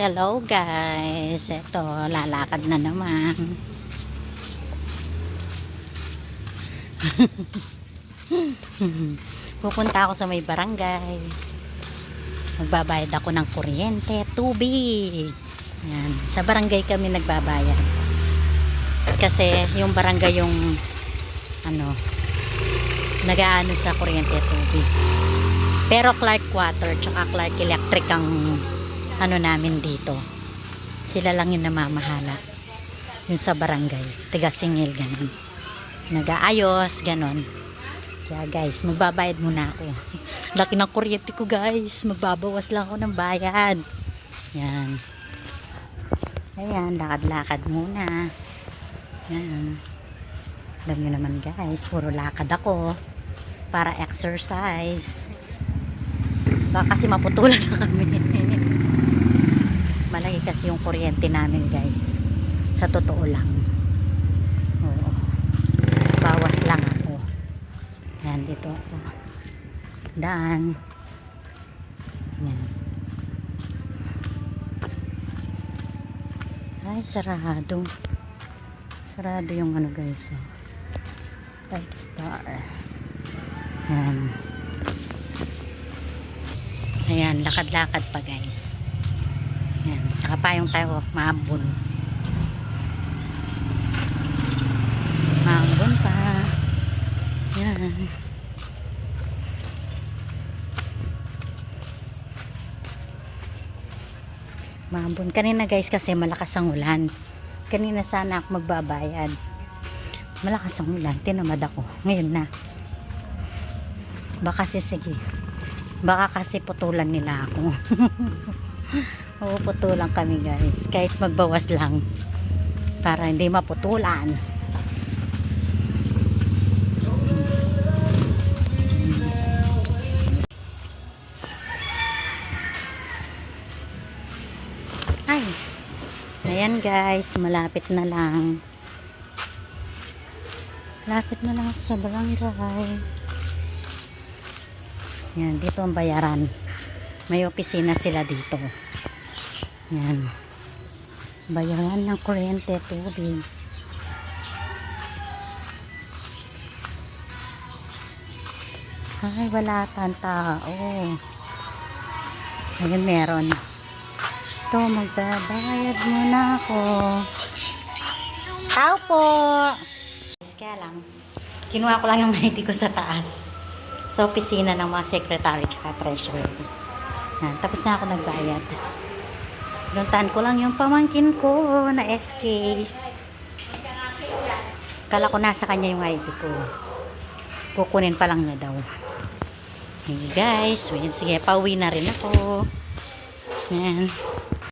Hello guys, eto lalakad na naman. Pupunta ako sa may barangay. Magbabayad ako ng kuryente, tubig. Yan. Sa barangay kami nagbabayad. Kasi yung barangay yung nag-aano sa kuryente, tubig. Pero Clark Water tsaka Clark Electric ang namin dito. Sila lang yung namamahala. Yung sa barangay, tiga-singil ganun. Nag-aayos ganon. Kaya guys, magbabayad muna ako. Laki ng kuryente ko guys. Magbabawas lang ako ng bayad. Yan. Ayan, lakad-lakad muna. Yan. Alam nyo naman guys, puro lakad ako. Para exercise. Baka kasi maputulan na kami. Malaki kasi yung kuryente namin guys. Sa totoo lang. Oo. Bawas lang ako. Yan, dito ako. Daan. Yan. Ay, sarado. Sarado yung guys. 5 star. Yan. Ayan, lakad-lakad pa guys. Yan, nakapayong tayo, maambon. Maambon pa. Yan. Maambon. Kanina guys kasi malakas ang ulan. Kanina sana ako magbabayad. Malakas ang ulan. Tinamad ako. Ngayon na. Baka sige. Baka kasi putulan nila ako. Puputulan kami guys. Kahit magbawas lang. Para hindi maputulan. Ay. Ayan guys. Malapit na lang. Malapit na lang ako sa barangay. Yan. Dito ang bayaran. May opisina sila dito. Yan. Bayaran ng kuryente, tubig. Ay, wala pang tao. Ayun, meron. Ito, magbabayad muna ako. Tao po! Kaya lang, kinuha ko lang yung ID ko sa taas. Sa opisina ng mga secretary at treasurer. Yan, tapos na ako nagbayad. Pinuntahan ko lang yung pamangkin ko na SK. Kala ko nasa kanya yung ID ko. Kukunin pa lang niya daw. Hey guys, wait, sige, pauwi na rin ako. Yan.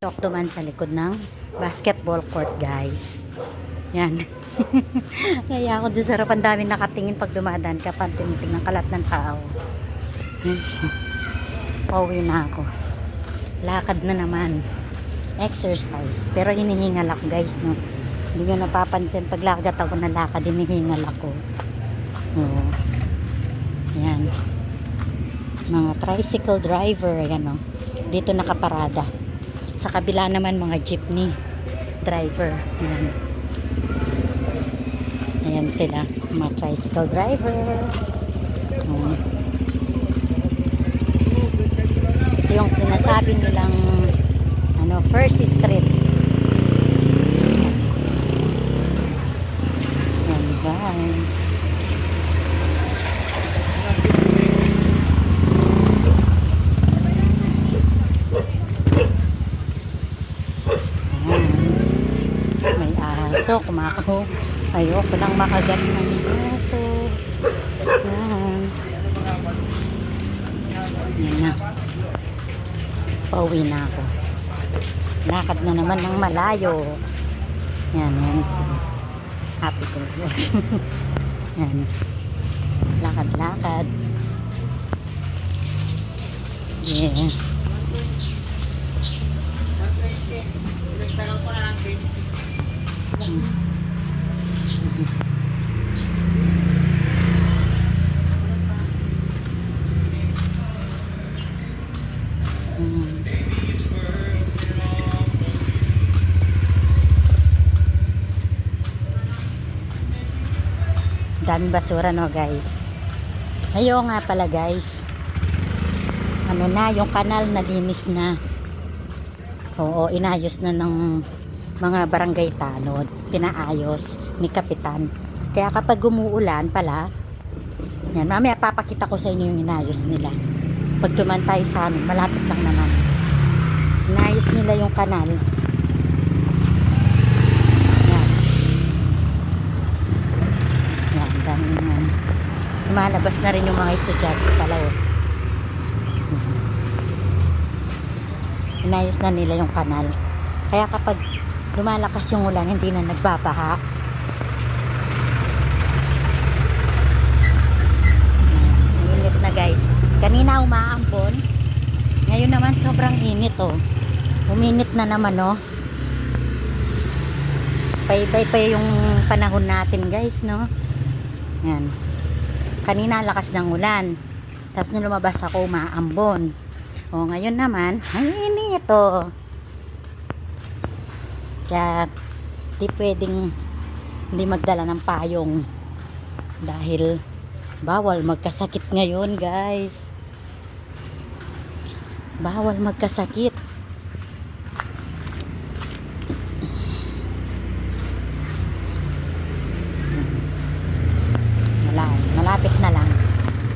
Tukto man sa likod ng basketball court guys. Yan. Kaya ako doon sa harapan dami nakatingin pag dumadaan ka pag tinitingnan kalat ng tao. Pauwi na ako. Lakad na naman. Exercise. Pero hinihingal ako guys, no. Hindi nyo napapansin pag lakad ako na lakad, hinihingal ako. Oo. Yan. Mga tricycle driver, ayan, no. Dito nakaparada. Sa kabila naman mga jeepney driver. Ayan. Ayan sila, mga tricycle driver. Ito yung sinasabi nilang First Street. Ayan guys. Ayan. May aso, kumako. Ayoko lang makagat ng aso. Ayan. Ayan na. Pauwi na ako. Lakad na naman ng malayo. Yan, yan. Happy ko. Yan. Lakad-lakad. Yeah. daming basura, no guys. Ayaw nga pala guys, ano na, yung kanal nalinis na. Oo, inayos na ng mga barangay tanod, pinaayos ni kapitan. Kaya kapag umuulan pala, yan, mamaya papakita ko sa inyo yung inayos nila. Pag tuman tayo sa amin, malapit lang naman. Inayos nila yung kanal. Yan. Yan, daming yan. Lumalabas na rin yung mga estudyante pala, oh. Inayos na nila yung kanal. Kaya kapag lumalakas yung ulan, hindi na nagbabaha. Init na guys. Kanina umaambon. Ngayon naman sobrang init, oh. Uminit na naman, oh. Paybay pa yung panahon natin guys, no. Yan. Kanina lakas ng ulan. Tapos nung lumabas ako, umaambon. O ngayon naman, ang init, oh. Kaya di pwedeng hindi magdala ng payong dahil bawal magkasakit ngayon guys. Bawal magkasakit. Malapit na lang.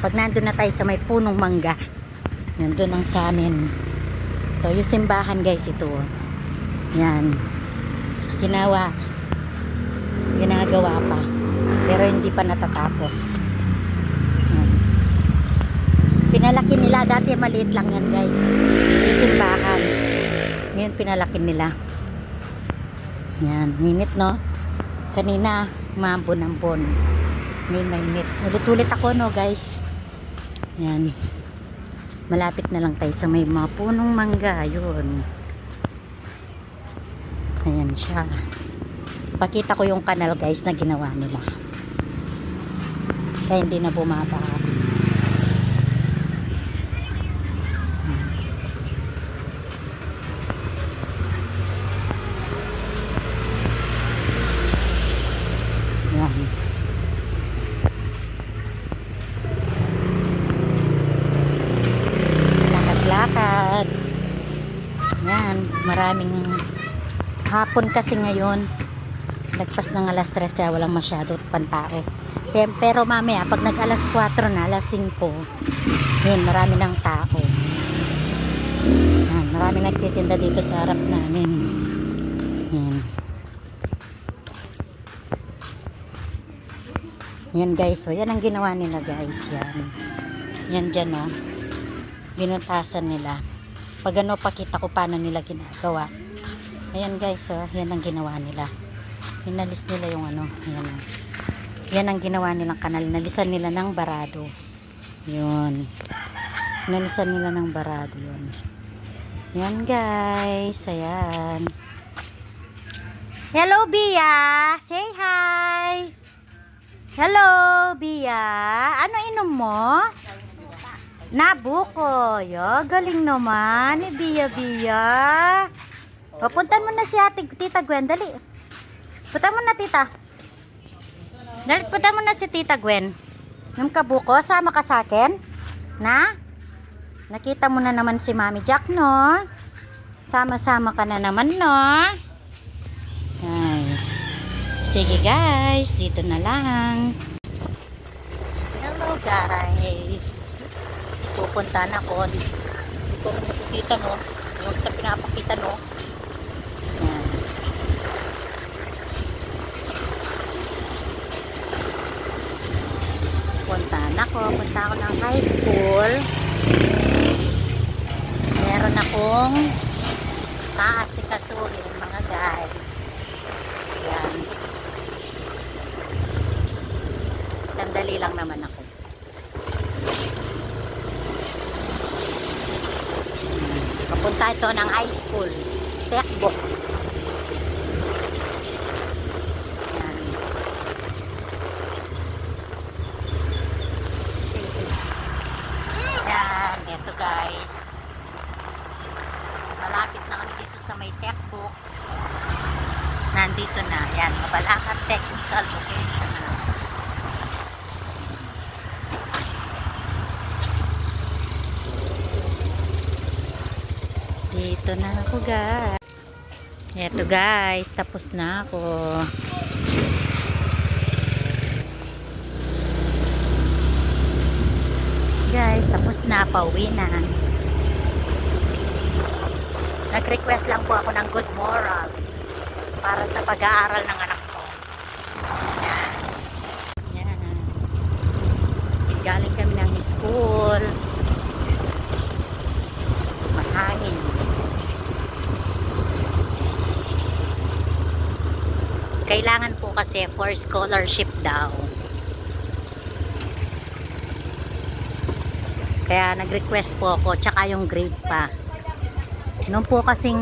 Pag nandun na tayo sa may punong mangga, nandun ang sa amin. Ito yung simbahan guys, ito. Yan. Ginagawa pa. Pero hindi pa natatapos. Yan. Pinalaki nila. Dati maliit lang yan guys. Yung simbahan. Ngayon pinalaki nila. Yan. Minit, no? Kanina, mambon-ambon. Ngayon mainit. Ulit-ulit ako, no guys. Yan. Malapit na lang tayo sa may mga punong mangga. Yun. Ayan siya. Pakita ko yung kanal guys na ginawa nila. Kaya hindi na bumaba. Ayan. Lakad-lakad. Ayan. Maraming hapon kasi ngayon. Nagpas ng alas 3 kaya walang masyado pantao. Pero mamaya pag nag alas 4 na, alas 5, yun, marami ng tao. Yan, marami nagtitinda dito sa harap namin. Yan. Yan guys, so yan ang ginawa nila guys. Yan. Yan dyan, oh. Binutasan nila. Pag ano, pakita ko paano nila ginagawa. Ayan guys, so yan ang ginawa nila. Inalis nila yung ano, ayan. Yan ang ginawa nilang kanal. Nalisan nila ng barado. Yun. Nalisan nila ng barado yun. Yan guys, ayan. Hello Bia, say hi. Hello Bia. Ano inom mo? Nabuko. Yo, galing naman ni Bia. Papuntan mo na si Tita Gwen, dali. Punta mo na tita. Dali, punta mo na si Tita Gwen. Yung kabuko, sama ka sa akin? Na? Nakita mo na naman si Mami Jack, no? Sama-sama ka na naman, no? Ay. Sige guys, dito na lang. Hello guys. Pupunta na ako. Hindi ko nakikita, no? Yung kita pinapakita, no? Yan. Punta ako ng high school. Meron akong aasikasuhin mga guys. Yan. Sandali lang naman ako. Papunta ito ng high school. Tekbo. Ito guys, malapit na kami dito sa may textbook. Nandito na, yan, Mabalacat Technical Vocational. Nandito na ako, guys. Eto, guys, tapos na ako. Guys, tapos na, pauwi na. Nag-request lang po ako ng good moral para sa pag-aaral ng anak ko. Yan. Galing kami ng school. Mahangin. Kailangan po kasi for scholarship daw. Kaya nag-request po ako, tsaka yung grade pa. Noon po kasing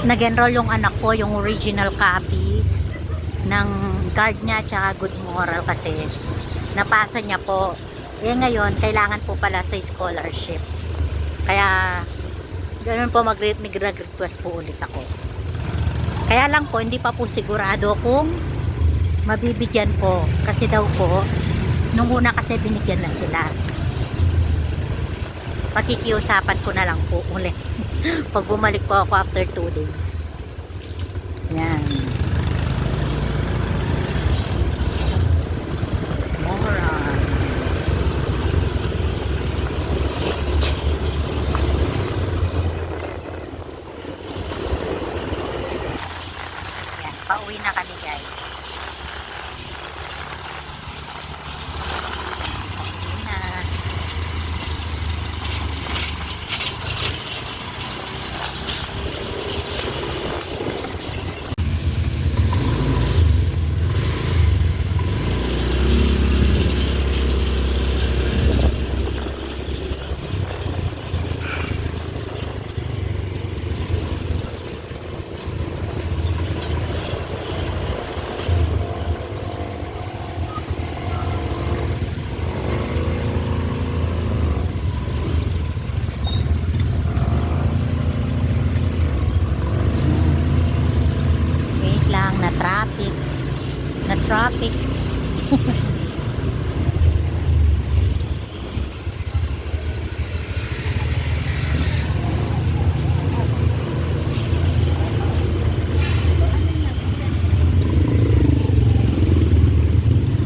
nag-enroll yung anak ko, yung original copy ng card niya tsaka good moral kasi napasa niya po. Eh ngayon, kailangan po pala sa scholarship. Kaya ganoon po mag-request po ulit ako. Kaya lang po, hindi pa po sigurado kung mabibigyan po. Kasi daw po, nung una kasi binigyan na sila. Pakikiusapan ko na lang po ulit. Pag bumalik po ako after 2 days. Yan. Moral. Yan. Pauwi na kami, guys. Pauwi na. Wait lang, na traffic. Na traffic.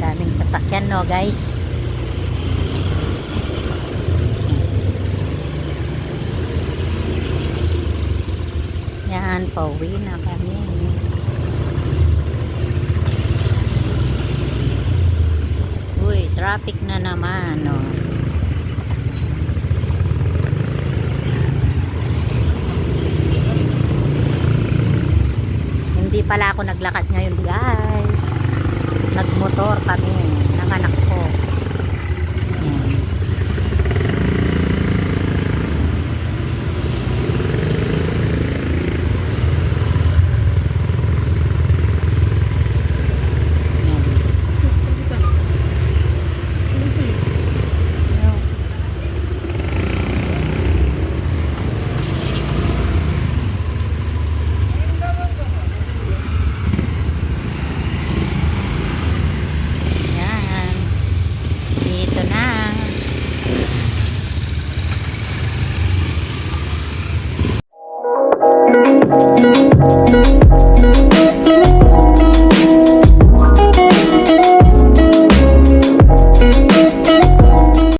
Daming sasakyan, no, guys. Yan, pauwi na kami. Uy, traffic na naman, no. Hindi pala ako naglakad ngayon, guys. Nagmotor kami ng anak ko.